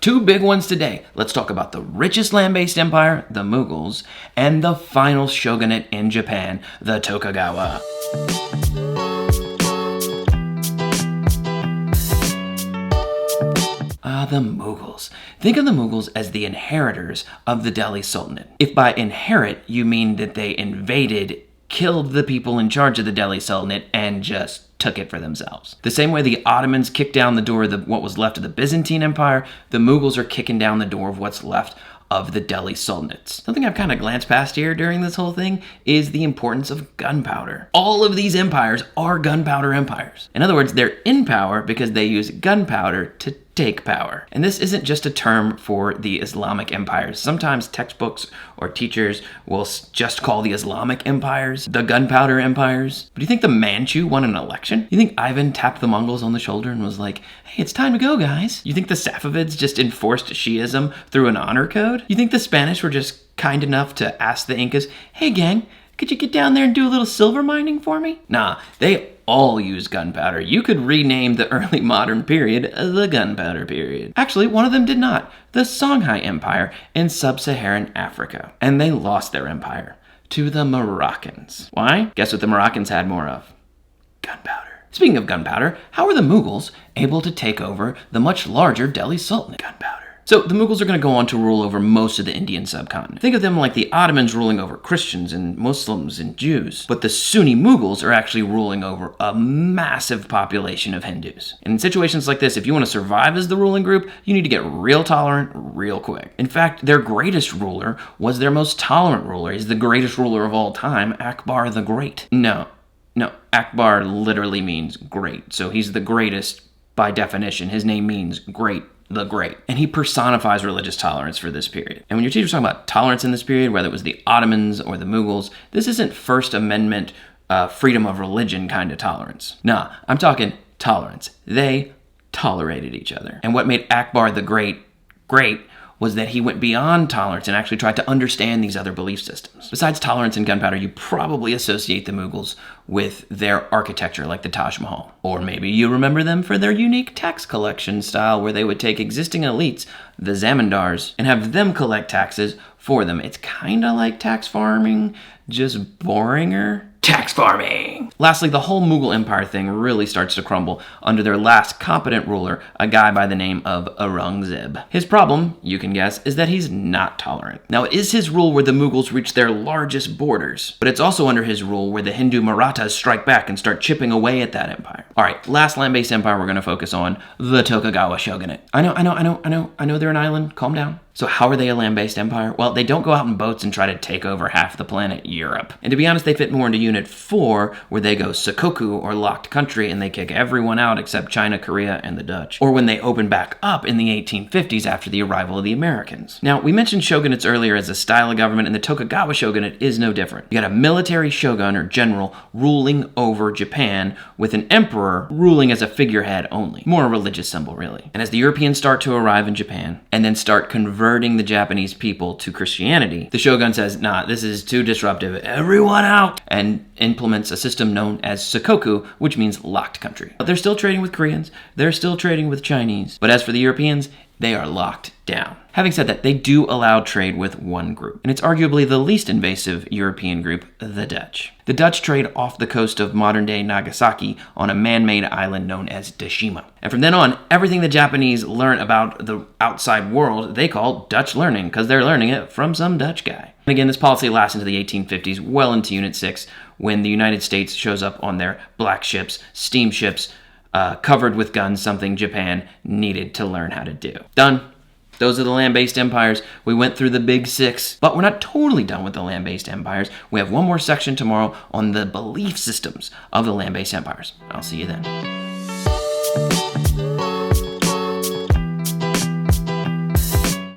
Two big ones today. Let's talk about the richest land-based empire, the Mughals, and the final shogunate in Japan, the Tokugawa. The Mughals. Think of the Mughals as the inheritors of the Delhi Sultanate. If by inherit you mean that they invaded, killed the people in charge of the Delhi Sultanate, and just took it for themselves. The same way the Ottomans kicked down the door of what was left of the Byzantine Empire, the Mughals are kicking down the door of what's left of the Delhi Sultanates. Something I've kind of glanced past here during this whole thing is the importance of gunpowder. All of these empires are gunpowder empires. In other words, they're in power because they use gunpowder to take power. And this isn't just a term for the Islamic empires. Sometimes textbooks or teachers will just call the Islamic empires the gunpowder empires. But do you think the Manchu won an election? You think Ivan tapped the Mongols on the shoulder and was like, hey, it's time to go, guys? You think the Safavids just enforced Shi'ism through an honor code? You think the Spanish were just kind enough to ask the Incas, hey gang, could you get down there and do a little silver mining for me? Nah, they all use gunpowder. You could rename the early modern period the Gunpowder period. Actually, one of them did not. The Songhai Empire in sub-Saharan Africa. And they lost their empire to the Moroccans. Why? Guess what the Moroccans had more of? Gunpowder. Speaking of gunpowder, how were the Mughals able to take over the much larger Delhi Sultanate? Gunpowder. So the Mughals are going to go on to rule over most of the Indian subcontinent. Think of them like the Ottomans ruling over Christians and Muslims and Jews. But the Sunni Mughals are actually ruling over a massive population of Hindus. And in situations like this, if you want to survive as the ruling group, you need to get real tolerant real quick. In fact, their greatest ruler was their most tolerant ruler. He's the greatest ruler of all time, Akbar the Great. No, Akbar literally means great. So he's the greatest by definition. His name means great. The Great. And he personifies religious tolerance for this period. And when your teacher's talking about tolerance in this period, whether it was the Ottomans or the Mughals, this isn't First Amendment, freedom of religion kind of tolerance. Nah, I'm talking tolerance. They tolerated each other. And what made Akbar the Great great was that he went beyond tolerance and actually tried to understand these other belief systems. Besides tolerance and gunpowder, you probably associate the Mughals with their architecture like the Taj Mahal. Or maybe you remember them for their unique tax collection style where they would take existing elites, the zamindars, and have them collect taxes for them. It's kind of like tax farming, just boringer. Tax farming! Lastly, the whole Mughal Empire thing really starts to crumble under their last competent ruler, a guy by the name of Aurangzeb. His problem, you can guess, is that he's not tolerant. Now, it is his rule where the Mughals reach their largest borders, but it's also under his rule where the Hindu Marathas strike back and start chipping away at that empire. Alright, last land-based empire we're going to focus on, the Tokugawa Shogunate. I know they're an island, calm down. So how are they a land-based empire? Well, they don't go out in boats and try to take over half the planet, Europe. And to be honest, they fit more into Unit 4, where they go Sakoku, or locked country, and they kick everyone out except China, Korea, and the Dutch. Or when they open back up in the 1850s after the arrival of the Americans. Now, we mentioned shogunates earlier as a style of government, and the Tokugawa Shogunate is no different. You got a military shogun, or general, ruling over Japan, with an emperor ruling as a figurehead only. More a religious symbol, really. And as the Europeans start to arrive in Japan, and then start converting the Japanese people to Christianity, the shogun says, nah, this is too disruptive, everyone out, and implements a system known as Sakoku, which means locked country. But they're still trading with Koreans, they're still trading with Chinese, but as for the Europeans, they are locked down. Having said that, they do allow trade with one group, and it's arguably the least invasive European group, the Dutch. The Dutch trade off the coast of modern-day Nagasaki on a man-made island known as Dashima. And from then on, everything the Japanese learn about the outside world, they call Dutch learning, because they're learning it from some Dutch guy. And again, this policy lasts into the 1850s, well into Unit 6, when the United States shows up on their black ships, steamships, covered with guns, something Japan needed to learn how to do. Done. Those are the land-based empires. We went through the big six, but we're not totally done with the land-based empires. We have one more section tomorrow on the belief systems of the land-based empires. I'll see you then.